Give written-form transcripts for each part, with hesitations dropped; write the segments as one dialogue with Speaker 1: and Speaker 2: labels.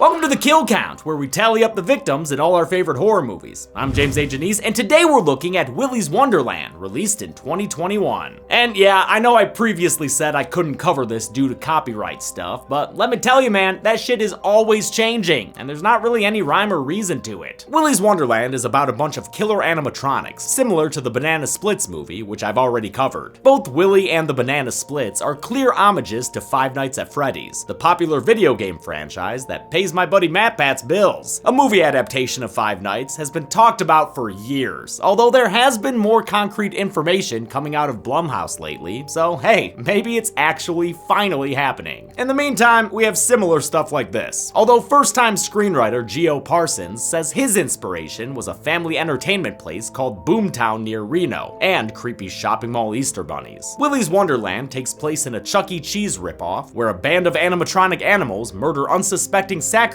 Speaker 1: Welcome to the Kill Count, where we tally up the victims in all our favorite horror movies. I'm James A. Janice, and today we're looking at Willy's Wonderland, released in 2021. And yeah, I know I previously said I couldn't cover this due to copyright stuff, but let me tell you man, that shit is always changing, and there's not really any rhyme or reason to it. Willy's Wonderland is about a bunch of killer animatronics, similar to the Banana Splits movie, which I've already covered. Both Willy and the Banana Splits are clear homages to Five Nights at Freddy's, the popular video game franchise that pays my buddy MatPat's bills. A movie adaptation of Five Nights has been talked about for years, although there has been more concrete information coming out of Blumhouse lately, so hey, maybe it's actually finally happening. In the meantime, we have similar stuff like this. Although first-time screenwriter Geo Parsons says his inspiration was a family entertainment place called Boomtown near Reno, and creepy shopping mall Easter bunnies. Willy's Wonderland takes place in a Chuck E. Cheese ripoff, where a band of animatronic animals murder unsuspecting sacrifices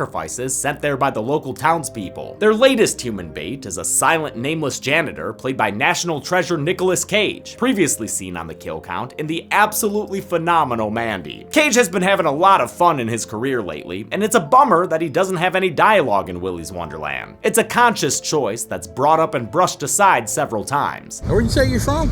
Speaker 1: sent there by the local townspeople. Their latest human bait is a silent, nameless janitor played by national treasure Nicolas Cage, previously seen on the Kill Count in the absolutely phenomenal Mandy. Cage has been having a lot of fun in his career lately, and it's a bummer that he doesn't have any dialogue in Willy's Wonderland. It's a conscious choice that's brought up and brushed aside several times.
Speaker 2: Where'd you say you're from?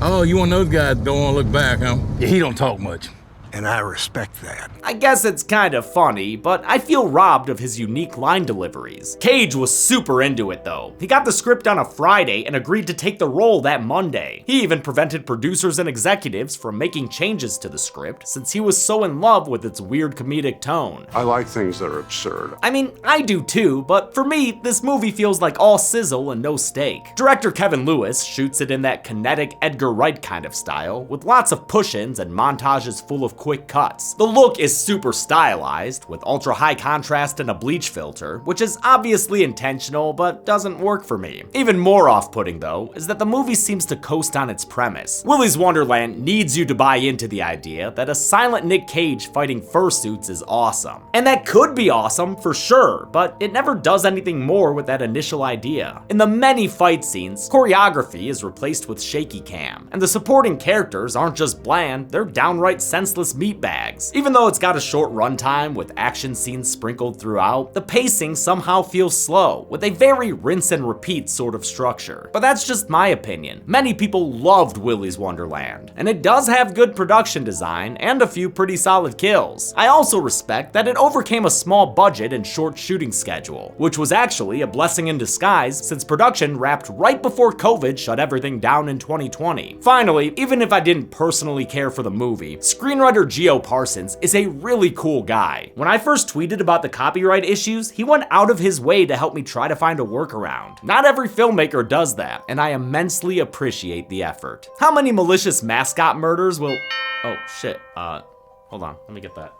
Speaker 2: Oh, you one of those guys don't want to look back, huh? Yeah, he don't talk much.
Speaker 3: And I respect that.
Speaker 1: I guess it's kind of funny, but I feel robbed of his unique line deliveries. Cage was super into it though. He got the script on a Friday and agreed to take the role that Monday. He even prevented producers and executives from making changes to the script since he was so in love with its weird comedic tone.
Speaker 4: I like things that are absurd.
Speaker 1: I mean, I do too, but for me, this movie feels like all sizzle and no steak. Director Kevin Lewis shoots it in that kinetic Edgar Wright kind of style, with lots of push-ins and montages full of quick cuts. The look is super stylized, with ultra high contrast and a bleach filter, which is obviously intentional, but doesn't work for me. Even more off-putting though, is that the movie seems to coast on its premise. Willy's Wonderland needs you to buy into the idea that a silent Nick Cage fighting fursuits is awesome. And that could be awesome for sure, but it never does anything more with that initial idea. In the many fight scenes, choreography is replaced with shaky cam, and the supporting characters aren't just bland, they're downright senseless meatbags. Even though it's got a short runtime with action scenes sprinkled throughout, the pacing somehow feels slow, with a very rinse and repeat sort of structure. But that's just my opinion. Many people loved Willy's Wonderland, and it does have good production design and a few pretty solid kills. I also respect that it overcame a small budget and short shooting schedule, which was actually a blessing in disguise since production wrapped right before COVID shut everything down in 2020. Finally, even if I didn't personally care for the movie, screenwriter Geo Parsons is a really cool guy. When I first tweeted about the copyright issues, he went out of his way to help me try to find a workaround. Not every filmmaker does that, and I immensely appreciate the effort. How many malicious mascot murders will... Oh shit, hold on, let me get that.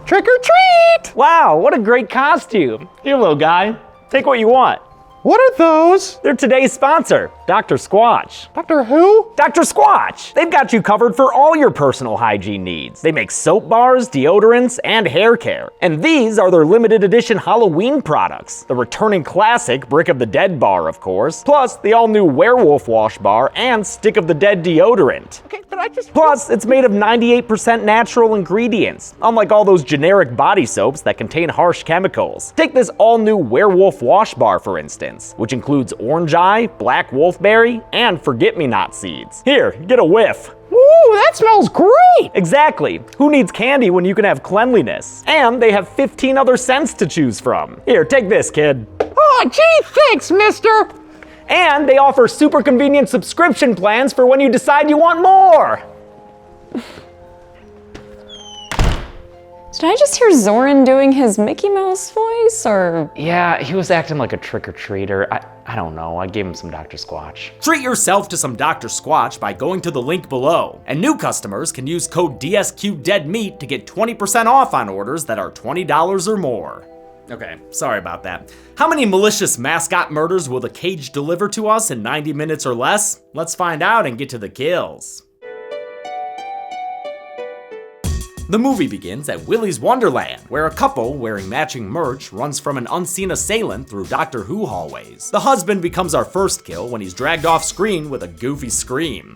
Speaker 5: Trick or treat! Wow, what a great costume. Here, little guy, take what you want.
Speaker 6: What are those?
Speaker 5: They're today's sponsor, Dr. Squatch.
Speaker 6: Dr. Who?
Speaker 5: Dr. Squatch! They've got you covered for all your personal hygiene needs. They make soap bars, deodorants, and hair care. And these are their limited edition Halloween products. The returning classic Brick of the Dead bar, of course, plus the all-new Werewolf Wash bar and Stick of the Dead deodorant.
Speaker 6: Okay, but I just...
Speaker 5: Plus, it's made of 98% natural ingredients, unlike all those generic body soaps that contain harsh chemicals. Take this all-new Werewolf Wash bar, for instance, which includes orange eye, black wolfberry, and forget-me-not seeds. Here, get a whiff.
Speaker 6: Ooh, that smells great!
Speaker 5: Exactly. Who needs candy when you can have cleanliness? And they have 15 other scents to choose from. Here, take this, kid.
Speaker 6: Oh, gee, thanks, mister!
Speaker 5: And they offer super convenient subscription plans for when you decide you want more.
Speaker 7: Did I just hear Zoran doing his Mickey Mouse voice, or?
Speaker 8: Yeah, he was acting like a trick-or-treater. I don't know, I gave him some Dr. Squatch.
Speaker 1: Treat yourself to some Dr. Squatch by going to the link below. And new customers can use code DSQDeadMeat to get 20% off on orders that are $20 or more. Okay, sorry about that. How many malicious mascot murders will the Cage deliver to us in 90 minutes or less? Let's find out and get to the kills. The movie begins at Willy's Wonderland, where a couple wearing matching merch runs from an unseen assailant through Doctor Who hallways. The husband becomes our first kill when he's dragged off screen with a goofy scream.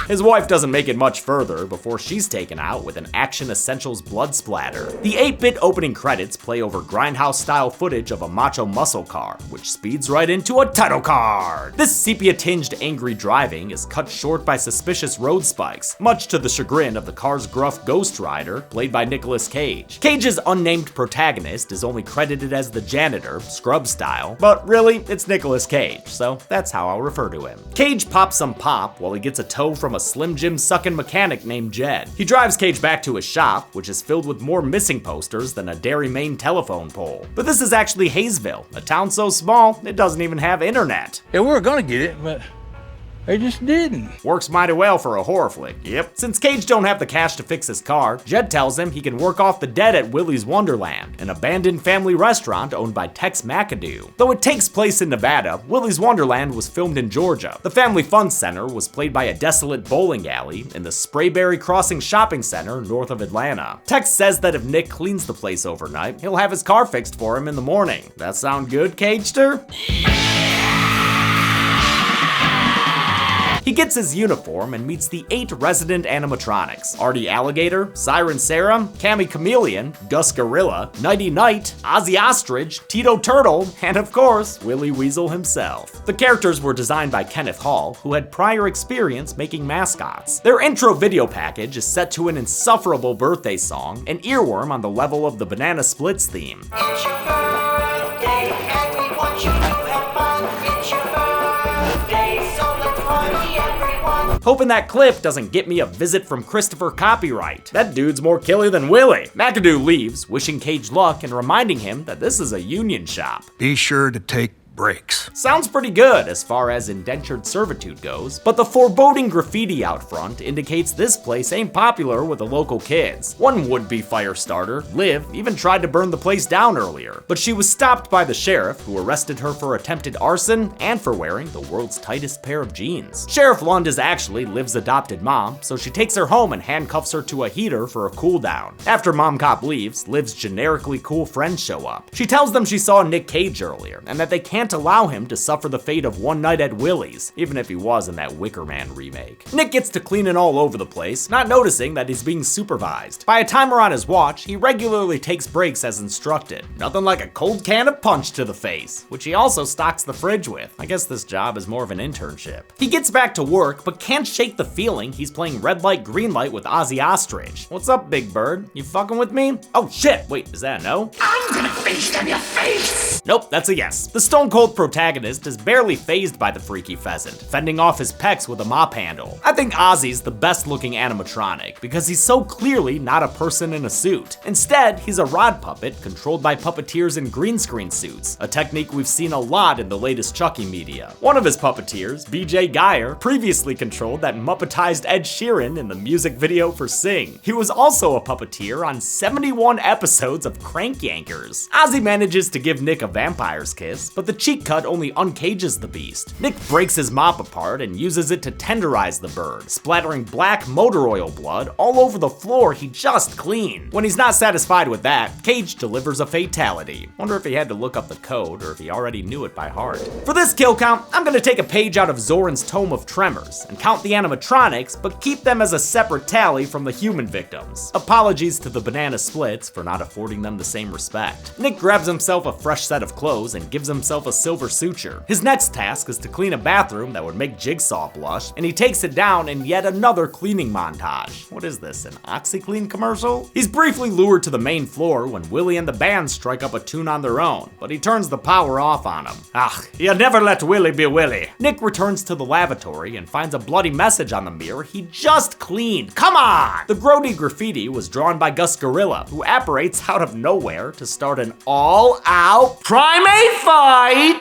Speaker 1: His wife doesn't make it much further before she's taken out with an Action Essentials blood splatter. The 8-bit opening credits play over grindhouse-style footage of a macho muscle car, which speeds right into a title card. This sepia-tinged angry driving is cut short by suspicious road spikes, much to the chagrin of the car's gruff Ghost Rider, played by Nicolas Cage. Cage's unnamed protagonist is only credited as the janitor, Scrub style, but really, it's Nicolas Cage, so that's how I'll refer to him. Cage pops some pop while he gets a tow from a Slim Jim sucking mechanic named Jed. He drives Cage back to his shop, which is filled with more missing posters than a Dairy Maine telephone pole. But this is actually Hayesville, a town so small, it doesn't even have internet.
Speaker 2: Yeah, we were gonna get it, but they just didn't.
Speaker 1: Works mighty well for a horror flick, yep. Since Cage don't have the cash to fix his car, Jed tells him he can work off the debt at Willy's Wonderland, an abandoned family restaurant owned by Tex McAdoo. Though it takes place in Nevada, Willy's Wonderland was filmed in Georgia. The Family Fun Center was played by a desolate bowling alley in the Sprayberry Crossing Shopping Center north of Atlanta. Tex says that if Nick cleans the place overnight, he'll have his car fixed for him in the morning. That sound good, Cagester? He gets his uniform and meets the 8 resident animatronics: Artie Alligator, Siren Sarah, Cammy Chameleon, Gus Gorilla, Nighty Night, Ozzy Ostrich, Tito Turtle, and of course, Willy Weasel himself. The characters were designed by Kenneth Hall, who had prior experience making mascots. Their intro video package is set to an insufferable birthday song, an earworm on the level of the Banana Splits theme.
Speaker 9: It's your birthday and we want you to have fun. It's your birthday, so let's party everyone.
Speaker 1: Hoping that clip doesn't get me a visit from Christopher Copyright. That dude's more killer than Willy. McAdoo leaves, wishing Cage luck and reminding him that this is a union shop.
Speaker 3: Be sure to take breaks.
Speaker 1: Sounds pretty good as far as indentured servitude goes, but the foreboding graffiti out front indicates this place ain't popular with the local kids. One would-be fire starter, Liv, even tried to burn the place down earlier, but she was stopped by the sheriff, who arrested her for attempted arson and for wearing the world's tightest pair of jeans. Sheriff Lund is actually Liv's adopted mom, so she takes her home and handcuffs her to a heater for a cool down. After Mom Cop leaves, Liv's generically cool friends show up. She tells them she saw Nick Cage earlier, and that they can't allow him to suffer the fate of One Night at Willy's, even if he was in that Wicker Man remake. Nick gets to cleaning all over the place, not noticing that he's being supervised. By a timer on his watch, he regularly takes breaks as instructed. Nothing like a cold can of punch to the face, which he also stocks the fridge with. I guess this job is more of an internship. He gets back to work, but can't shake the feeling he's playing red light, green light with Ozzy Ostrich. What's up, Big Bird? You fucking with me? Oh shit, wait, is that a no?
Speaker 9: I'm gonna face them your face.
Speaker 1: Nope, that's a yes. The stone cold protagonist is barely fazed by the freaky pheasant, fending off his pecs with a mop handle. I think Ozzy's the best looking animatronic because he's so clearly not a person in a suit. Instead, he's a rod puppet controlled by puppeteers in green screen suits, a technique we've seen a lot in the latest Chucky media. One of his puppeteers, BJ Geyer, previously controlled that Muppetized Ed Sheeran in the music video for Sing. He was also a puppeteer on 71 episodes of Crank Yankers. Ozzy manages to give Nick a vampire's kiss, but the cheek cut only uncages the beast. Nick breaks his mop apart and uses it to tenderize the bird, splattering black motor oil blood all over the floor he just cleaned. When he's not satisfied with that, Cage delivers a fatality. Wonder if he had to look up the code or if he already knew it by heart. For this kill count, I'm gonna take a page out of Zoran's Tome of Tremors and count the animatronics, but keep them as a separate tally from the human victims. Apologies to the Banana Splits for not affording them the same respect. Nick grabs himself a fresh set of clothes and gives himself a silver suture. His next task is to clean a bathroom that would make Jigsaw blush, and he takes it down in yet another cleaning montage. What is this, an OxyClean commercial? He's briefly lured to the main floor when Willy and the band strike up a tune on their own, but he turns the power off on him. Ah, you never let Willy be Willy. Nick returns to the lavatory and finds a bloody message on the mirror he just cleaned. Come on! The grody graffiti was drawn by Gus Gorilla, who apparates out of nowhere to start an all-out primate fight!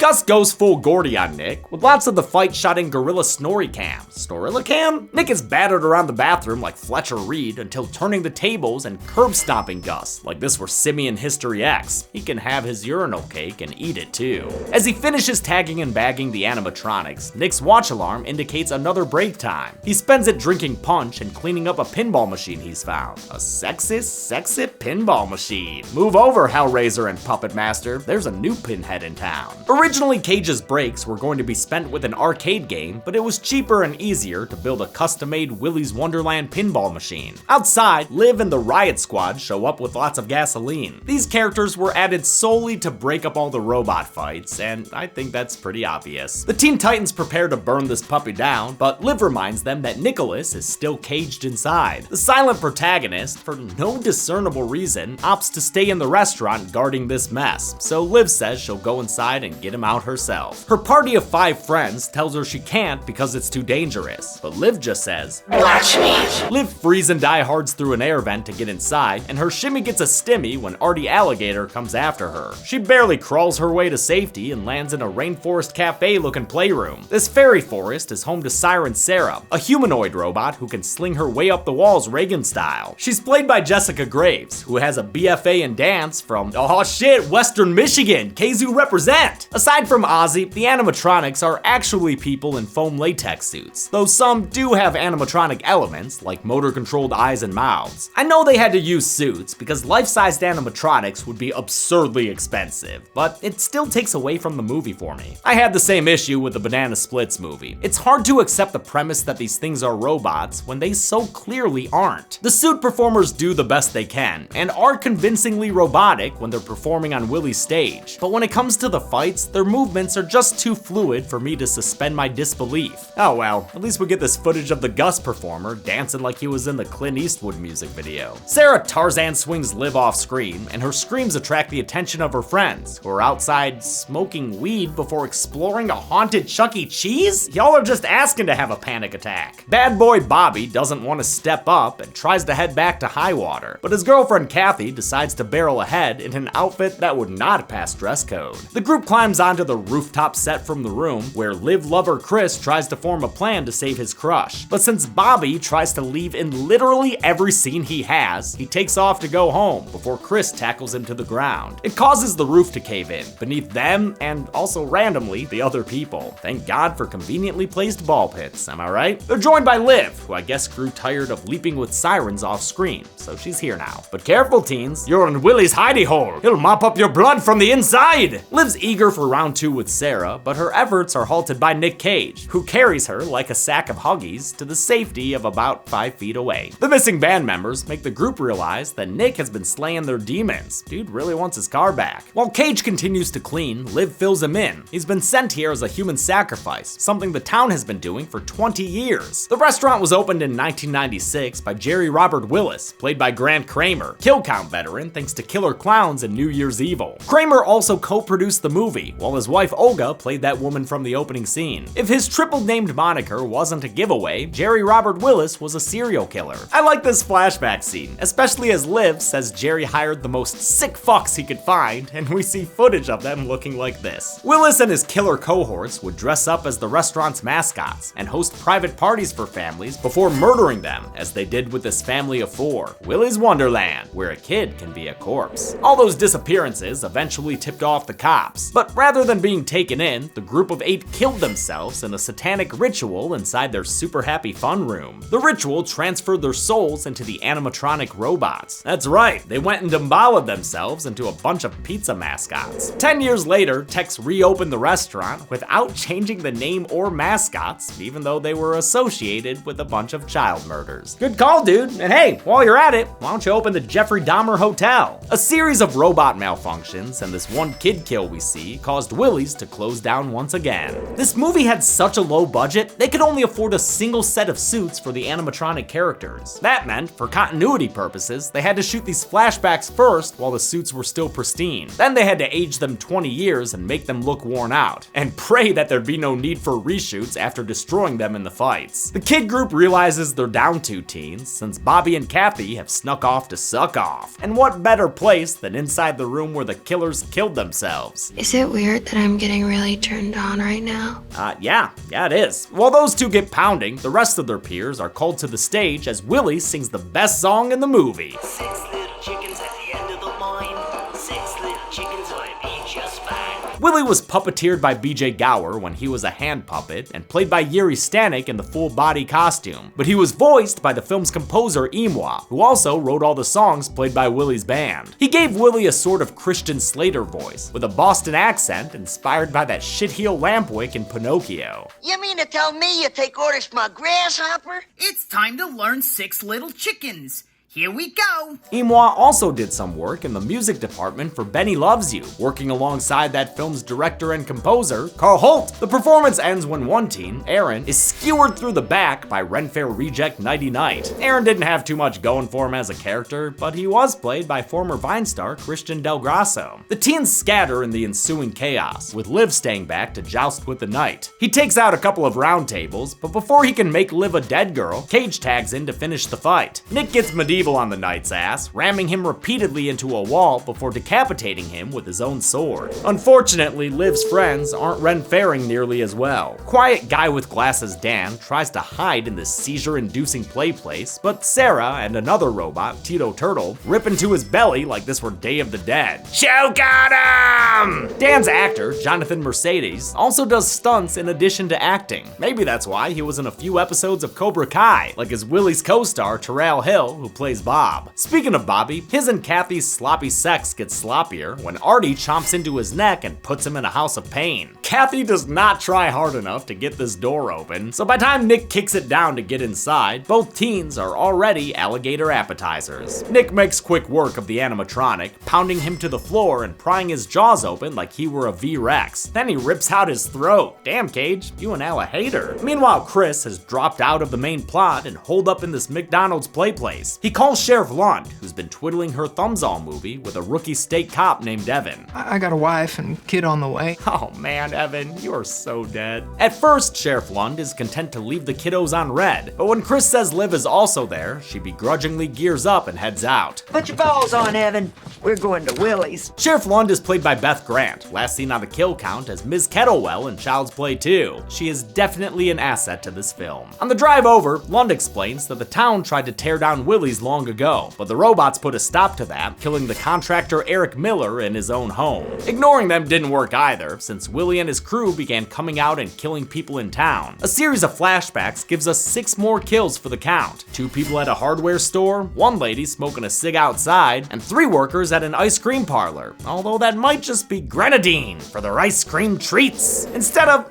Speaker 1: Gus goes full Gordy on Nick, with lots of the fight shot in Gorilla Snorri Cam. Snorilla Cam? Nick is battered around the bathroom like Fletcher Reed until turning the tables and curb stomping Gus, like this were Simian History X. He can have his urinal cake and eat it too. As he finishes tagging and bagging the animatronics, Nick's watch alarm indicates another break time. He spends it drinking punch and cleaning up a pinball machine he's found. A sexy pinball machine. Move over, Hellraiser and Puppet Master. There's a new pinhead in town. Originally, Cage's breaks were going to be spent with an arcade game, but it was cheaper and easier to build a custom-made Willy's Wonderland pinball machine. Outside, Liv and the Riot Squad show up with lots of gasoline. These characters were added solely to break up all the robot fights, and I think that's pretty obvious. The Teen Titans prepare to burn this puppy down, but Liv reminds them that Nicholas is still caged inside. The silent protagonist, for no discernible reason, opts to stay in the restaurant guarding this mess, so Liv says she'll go inside and get him out herself. Her party of 5 friends tells her she can't because it's too dangerous, but Liv just says, "Watch me." Liv frees and die-hards through an air vent to get inside, and her shimmy gets a stimmy when Artie Alligator comes after her. She barely crawls her way to safety and lands in a rainforest cafe-looking playroom. This fairy forest is home to Siren Sarah, a humanoid robot who can sling her way up the walls Reagan style. She's played by Jessica Graves, who has a BFA in dance from, oh shit, Western Michigan, KZoo represent! Aside from Ozzy, the animatronics are actually people in foam latex suits, though some do have animatronic elements, like motor-controlled eyes and mouths. I know they had to use suits, because life-sized animatronics would be absurdly expensive, but it still takes away from the movie for me. I had the same issue with the Banana Splits movie. It's hard to accept the premise that these things are robots when they so clearly aren't. The suit performers do the best they can, and are convincingly robotic when they're performing on Willy's stage, but when it comes to the fights, their movements are just too fluid for me to suspend my disbelief. Oh well, at least we get this footage of the Gus performer dancing like he was in the Clint Eastwood music video. Sarah Tarzan swings Liv off screen, and her screams attract the attention of her friends, who are outside smoking weed before exploring a haunted Chuck E. Cheese? Y'all are just asking to have a panic attack. Bad boy Bobby doesn't want to step up and tries to head back to Highwater, but his girlfriend Kathy decides to barrel ahead in an outfit that would not pass dress code. The group climbs onto the rooftop set from the room, where Liv lover Chris tries to form a plan to save his crush. But since Bobby tries to leave in literally every scene he has, he takes off to go home before Chris tackles him to the ground. It causes the roof to cave in, beneath them and also randomly the other people. Thank God for conveniently placed ball pits, am I right? They're joined by Liv, who I guess grew tired of leaping with sirens off screen, so she's here now. But careful teens, you're in Willy's hidey hole. He'll mop up your blood from the inside. Liv's eager for round 2 with Sarah, but her efforts are halted by Nick Cage, who carries her like a sack of Huggies to the safety of about 5 feet away. The missing band members make the group realize that Nick has been slaying their demons. Dude really wants his car back. While Cage continues to clean, Liv fills him in. He's been sent here as a human sacrifice, something the town has been doing for 20 years. The restaurant was opened in 1996 by Jerry Robert Willis, played by Grant Kramer, kill count veteran thanks to Killer Clowns and New Year's Evil. Kramer also co-produced the movie, while his wife Olga played that woman from the opening scene. If his triple-named moniker wasn't a giveaway, Jerry Robert Willis was a serial killer. I like this flashback scene, especially as Liv says Jerry hired the most sick fucks he could find, and we see footage of them looking like this. Willis and his killer cohorts would dress up as the restaurant's mascots and host private parties for families before murdering them, as they did with this family of 4. Willy's Wonderland, where a kid can be a corpse. All those disappearances eventually tipped off the cops, but rather than being taken in, the group of 8 killed themselves in a satanic ritual inside their super happy fun room. The ritual transferred their souls into the animatronic robots. That's right, they went and Damballa'd themselves into a bunch of pizza mascots. 10 years later, Tex reopened the restaurant without changing the name or mascots, even though they were associated with a bunch of child murders. Good call, dude. And hey, while you're at it, why don't you open the Jeffrey Dahmer Hotel? A series of robot malfunctions and this one kid kill we see caused Willy's to close down once again. This movie had such a low budget, they could only afford a single set of suits for the animatronic characters. That meant, for continuity purposes, they had to shoot these flashbacks first while the suits were still pristine. Then they had to age them 20 years and make them look worn out, and pray that there'd be no need for reshoots after destroying them in the fights. The kid group realizes they're down 2 teens, since Bobby and Kathy have snuck off to suck off. And what better place than inside the room where the killers killed themselves?
Speaker 10: Is it weird that I'm getting really turned on right now?
Speaker 1: Yeah, it is. While those 2 get pounding, the rest of their peers are called to the stage as Willy sings the best song in the movie.
Speaker 9: 6 little chickens at the end of the line. 6 little chickens might be just fine.
Speaker 1: Willy was puppeteered by BJ Gower when he was a hand puppet and played by Yuri Stanek in the full body costume, but he was voiced by the film's composer Imwa, who also wrote all the songs played by Willy's band. He gave Willy a sort of Christian Slater voice, with a Boston accent inspired by that shitheel Lampwick in Pinocchio.
Speaker 9: You mean to tell me you take orders from a grasshopper?
Speaker 11: It's time to learn 6 little chickens. Here we go!
Speaker 1: Imwa also did some work in the music department for Benny Loves You, working alongside that film's director and composer, Carl Holt. The performance ends when one teen, Aaron, is skewered through the back by Ren Fair reject Nighty Night. Aaron didn't have too much going for him as a character, but he was played by former Vine star Christian Del Grasso. The teens scatter in the ensuing chaos, with Liv staying back to joust with the night. He takes out a couple of round tables, but before he can make Liv a dead girl, Cage tags in to finish the fight. Nick gets medieval on the knight's ass, ramming him repeatedly into a wall before decapitating him with his own sword. Unfortunately, Liv's friends aren't faring nearly as well. Quiet guy with glasses Dan tries to hide in this seizure-inducing play place, but Sarah and another robot, Tito Turtle, rip into his belly like this were Day of the Dead. Choke on him! Dan's actor, Jonathan Mercedes, also does stunts in addition to acting. Maybe that's why he was in a few episodes of Cobra Kai, like his Willy's co-star Terrell Hill, who plays Bob. Speaking of Bobby, his and Kathy's sloppy sex gets sloppier when Artie chomps into his neck and puts him in a house of pain. Kathy does not try hard enough to get this door open, so by the time Nick kicks it down to get inside, both teens are already alligator appetizers. Nick makes quick work of the animatronic, pounding him to the floor and prying his jaws open like he were a V-Rex. Then he rips out his throat. Damn, Cage, you an hater. Meanwhile, Chris has dropped out of the main plot and holed up in this McDonald's play place. He calls Sheriff Lund, who's been twiddling her thumbs all movie with a rookie state cop named Evan.
Speaker 12: I got a wife and kid on the way.
Speaker 1: Oh man, Evan, you are so dead. At first, Sheriff Lund is content to leave the kiddos on red, but when Chris says Liv is also there, she begrudgingly gears up and heads out.
Speaker 13: Put your balls on, Evan. We're going to Willy's.
Speaker 1: Sheriff Lund is played by Beth Grant, last seen on the kill count as Ms. Kettlewell in Child's Play 2. She is definitely an asset to this film. On the drive over, Lund explains that the town tried to tear down Willy's long ago, but the robots put a stop to that, killing the contractor Eric Miller in his own home. Ignoring them didn't work either, since Willy and his crew began coming out and killing people in town. A series of flashbacks gives us 6 more kills for the count. 2 people at a hardware store, 1 lady smoking a cig outside, and 3 workers at an ice cream parlor. Although that might just be grenadine for their ice cream treats. Instead of,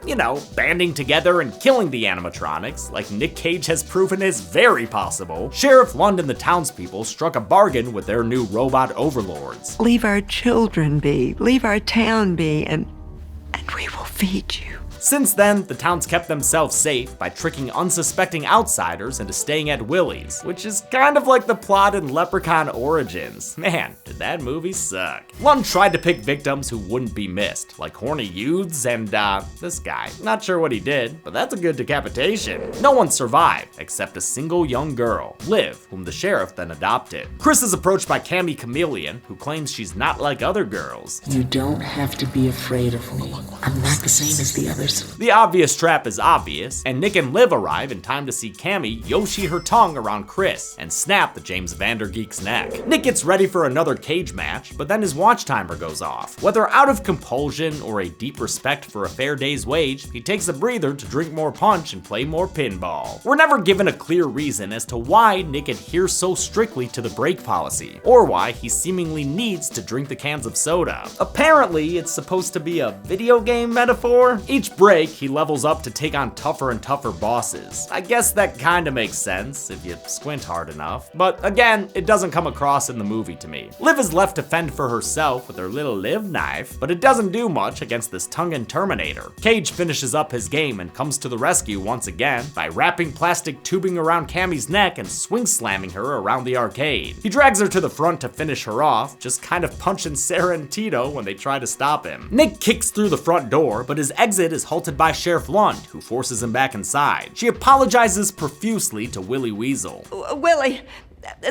Speaker 1: banding together and killing the animatronics, like Nick Cage has proven is very possible, Sheriff Lund and the townspeople struck a bargain with their new robot overlords.
Speaker 13: Leave our children be, leave our town be, and we will feed you.
Speaker 1: Since then, the towns kept themselves safe by tricking unsuspecting outsiders into staying at Willy's, which is kind of like the plot in Leprechaun Origins. Man, did that movie suck. Lund tried to pick victims who wouldn't be missed, like horny youths and, this guy. Not sure what he did, but that's a good decapitation. No one survived, except a single young girl, Liv, whom the sheriff then adopted. Chris is approached by Cammy Chameleon, who claims she's not like other girls.
Speaker 14: You don't have to be afraid of me. I'm not the same as the others.
Speaker 1: The obvious trap is obvious, and Nick and Liv arrive in time to see Cammy Yoshi her tongue around Chris and snap the James Vandergeek's neck. Nick gets ready for another cage match, but then his watch timer goes off. Whether out of compulsion or a deep respect for a fair day's wage, he takes a breather to drink more punch and play more pinball. We're never given a clear reason as to why Nick adheres so strictly to the break policy, or why he seemingly needs to drink the cans of soda. Apparently, it's supposed to be a video game metaphor. Each break, he levels up to take on tougher and tougher bosses. I guess that kinda makes sense if you squint hard enough, but again, it doesn't come across in the movie to me. Liv is left to fend for herself with her little Liv knife, but it doesn't do much against this tongue-in Terminator. Cage finishes up his game and comes to the rescue once again by wrapping plastic tubing around Cammy's neck and swing slamming her around the arcade. He drags her to the front to finish her off, just kind of punching Sarah and Tito when they try to stop him. Nick kicks through the front door, but his exit is halted by Sheriff Lund, who forces him back inside. She apologizes profusely to Willy Weasel.
Speaker 13: Willy,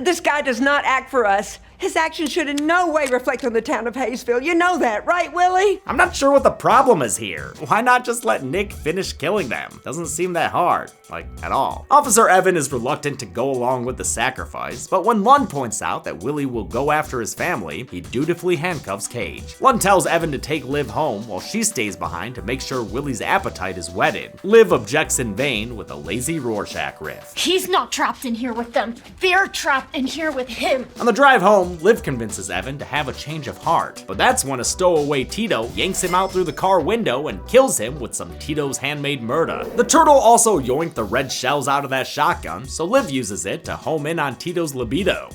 Speaker 13: this guy does not act for us. His actions should in no way reflect on the town of Hayesville. You know that, right, Willie?
Speaker 1: I'm not sure what the problem is here. Why not just let Nick finish killing them? Doesn't seem that hard, like, at all. Officer Evan is reluctant to go along with the sacrifice, but when Lund points out that Willy will go after his family, he dutifully handcuffs Cage. Lund tells Evan to take Liv home while she stays behind to make sure Willy's appetite is whetted. Liv objects in vain with a lazy Rorschach riff.
Speaker 15: He's not trapped in here with them. They're trapped in here with him.
Speaker 1: On the drive home, Liv convinces Evan to have a change of heart, but that's when a stowaway Tito yanks him out through the car window and kills him with some Tito's handmade murder. The turtle also yoinked the red shells out of that shotgun, so Liv uses it to home in on Tito's libido.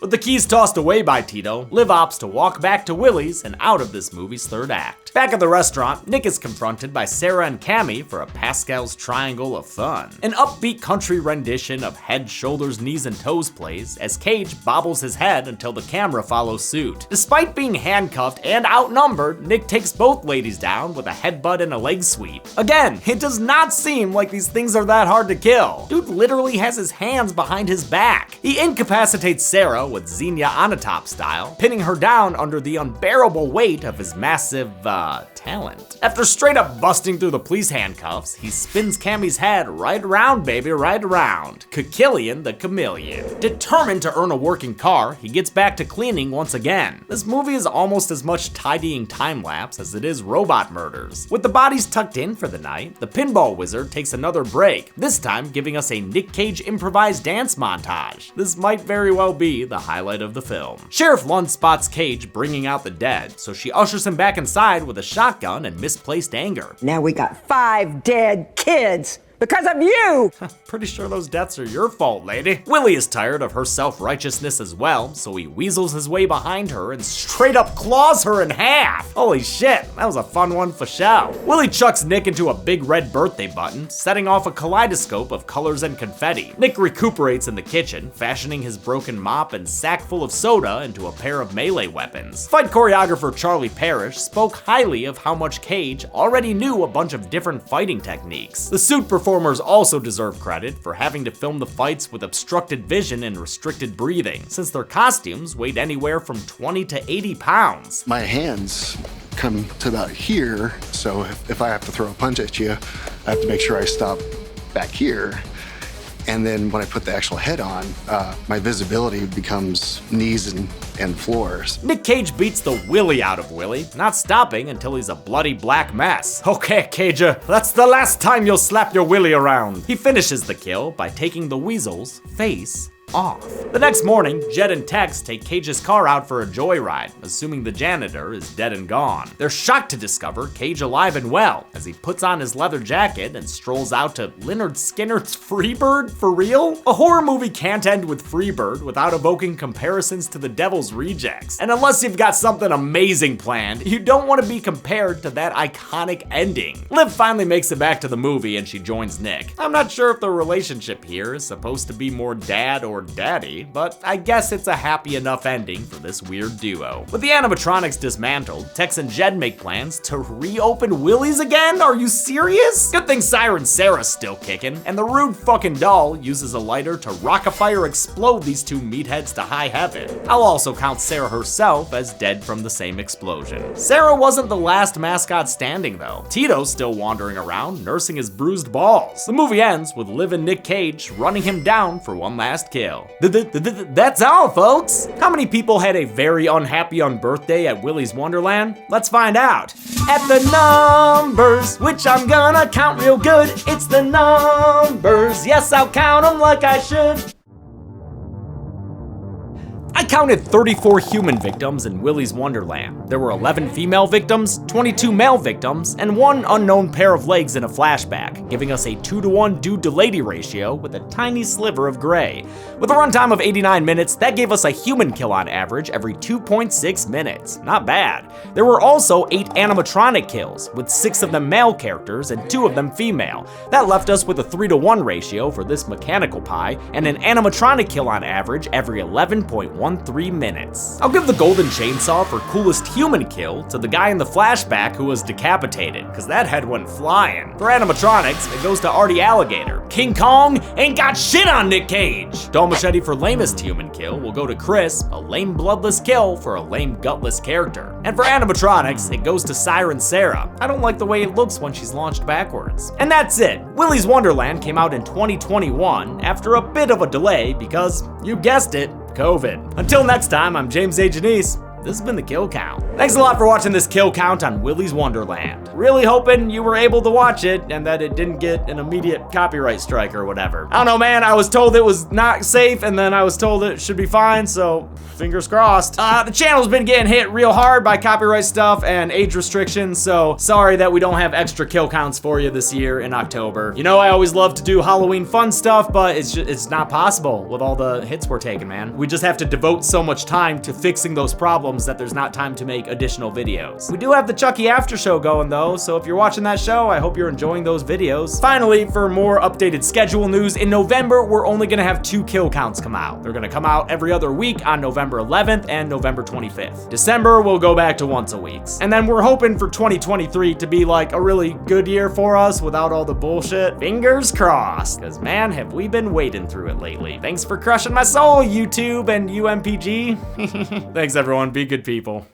Speaker 1: With the keys tossed away by Tito, Liv opts to walk back to Willy's and out of this movie's third act. Back at the restaurant, Nick is confronted by Sarah and Cammy for a Pascal's Triangle of Fun. An upbeat country rendition of Head, Shoulders, Knees, and Toes plays as Cage bobbles his head until the camera follows suit. Despite being handcuffed and outnumbered, Nick takes both ladies down with a headbutt and a leg sweep. Again, it does not seem like these things are that hard to kill. Dude literally has his hands behind his back. He incapacitates Sarah with Xenia Onatopp style, pinning her down under the unbearable weight of his massive, talent. After straight up busting through the police handcuffs, he spins Cammy's head right around, baby, right around. Kikillian the Chameleon. Determined to earn a working car, he gets back to cleaning once again. This movie is almost as much tidying time-lapse as it is robot murders. With the bodies tucked in for the night, the pinball wizard takes another break, this time giving us a Nick Cage improvised dance montage. This might very well be the highlight of the film. Sheriff Lund spots Cage bringing out the dead, so she ushers him back inside with a shotgun and misplaced anger.
Speaker 13: Now we got 5 dead kids. Because of you!
Speaker 1: Pretty sure those deaths are your fault, lady. Willy is tired of her self-righteousness as well, so he weasels his way behind her and straight up claws her in half. Holy shit, that was a fun one for show. Willy chucks Nick into a big red birthday button, setting off a kaleidoscope of colors and confetti. Nick recuperates in the kitchen, fashioning his broken mop and sack full of soda into a pair of melee weapons. Fight choreographer Charlie Parrish spoke highly of how much Cage already knew a bunch of different fighting techniques. The suit performers also deserve credit for having to film the fights with obstructed vision and restricted breathing, since their costumes weighed anywhere from 20 to 80 pounds.
Speaker 16: My hands come to about here, so if I have to throw a punch at you, I have to make sure I stop back here. And then when I put the actual head on, my visibility becomes knees and floors.
Speaker 1: Nick Cage beats the Willy out of Willy, not stopping until he's a bloody black mess. Okay, Cager, that's the last time you'll slap your Willy around. He finishes the kill by taking the weasel's face off. The next morning, Jed and Tex take Cage's car out for a joyride, assuming the janitor is dead and gone. They're shocked to discover Cage alive and well, as he puts on his leather jacket and strolls out to Lynyrd Skynyrd's Freebird. For real? A horror movie can't end with Freebird without evoking comparisons to the Devil's Rejects. And unless you've got something amazing planned, you don't want to be compared to that iconic ending. Liv finally makes it back to the movie and she joins Nick. I'm not sure if the relationship here is supposed to be more dad or daddy, but I guess it's a happy enough ending for this weird duo. With the animatronics dismantled, Tex and Jed make plans to reopen Willy's again? Are you serious? Good thing Siren Sarah's still kicking, and the rude fucking doll uses a lighter to rock-a-fire explode these two meatheads to high heaven. I'll also count Sarah herself as dead from the same explosion. Sarah wasn't the last mascot standing though. Tito's still wandering around, nursing his bruised balls. The movie ends with Liv and Nick Cage running him down for one last kill. That's all, folks! How many people had a very unhappy birthday at Willy's Wonderland? Let's find out. At the numbers, which I'm gonna count real good. It's the numbers, yes, I'll count them like I should. I counted 34 human victims in Willy's Wonderland. There were 11 female victims, 22 male victims, and 1 unknown pair of legs in a flashback, giving us a 2-to-1 dude-to-lady ratio with a tiny sliver of gray. With a runtime of 89 minutes, that gave us a human kill on average every 2.6 minutes. Not bad. There were also 8 animatronic kills, with 6 of them male characters and 2 of them female. That left us with a 3-to-1 ratio for this mechanical pie, and an animatronic kill on average every 11.1 around 3 minutes. I'll give the golden chainsaw for coolest human kill to the guy in the flashback who was decapitated, cause that head went flying. For animatronics, it goes to Artie Alligator. King Kong ain't got shit on Nick Cage. Dull Machete for lamest human kill will go to Chris, a lame bloodless kill for a lame gutless character. And for animatronics, it goes to Siren Sarah. I don't like the way it looks when she's launched backwards. And that's it. Willy's Wonderland came out in 2021 after a bit of a delay because, you guessed it, COVID. Until next time, I'm James A. Janice. This has been the Kill Count. Thanks a lot for watching this Kill Count on Willy's Wonderland. Really hoping you were able to watch it and that it didn't get an immediate copyright strike or whatever. I don't know, man. I was told it was not safe and then I was told it should be fine, so fingers crossed. The channel's been getting hit real hard by copyright stuff and age restrictions, so sorry that we don't have extra kill counts for you this year in October. You know, I always love to do Halloween fun stuff, but it's not possible with all the hits we're taking, man. We just have to devote so much time to fixing those problems that there's not time to make additional videos. We do have the Chucky after show going though, so if you're watching that show, I hope you're enjoying those videos. Finally, for more updated schedule news, in November, we're only gonna have 2 kill counts come out. They're gonna come out every other week on November 11th and November 25th. December, we'll go back to once a week. And then we're hoping for 2023 to be like a really good year for us without all the bullshit. Fingers crossed, because man, have we been wading through it lately. Thanks for crushing my soul, YouTube and UMPG. Thanks everyone, be good people.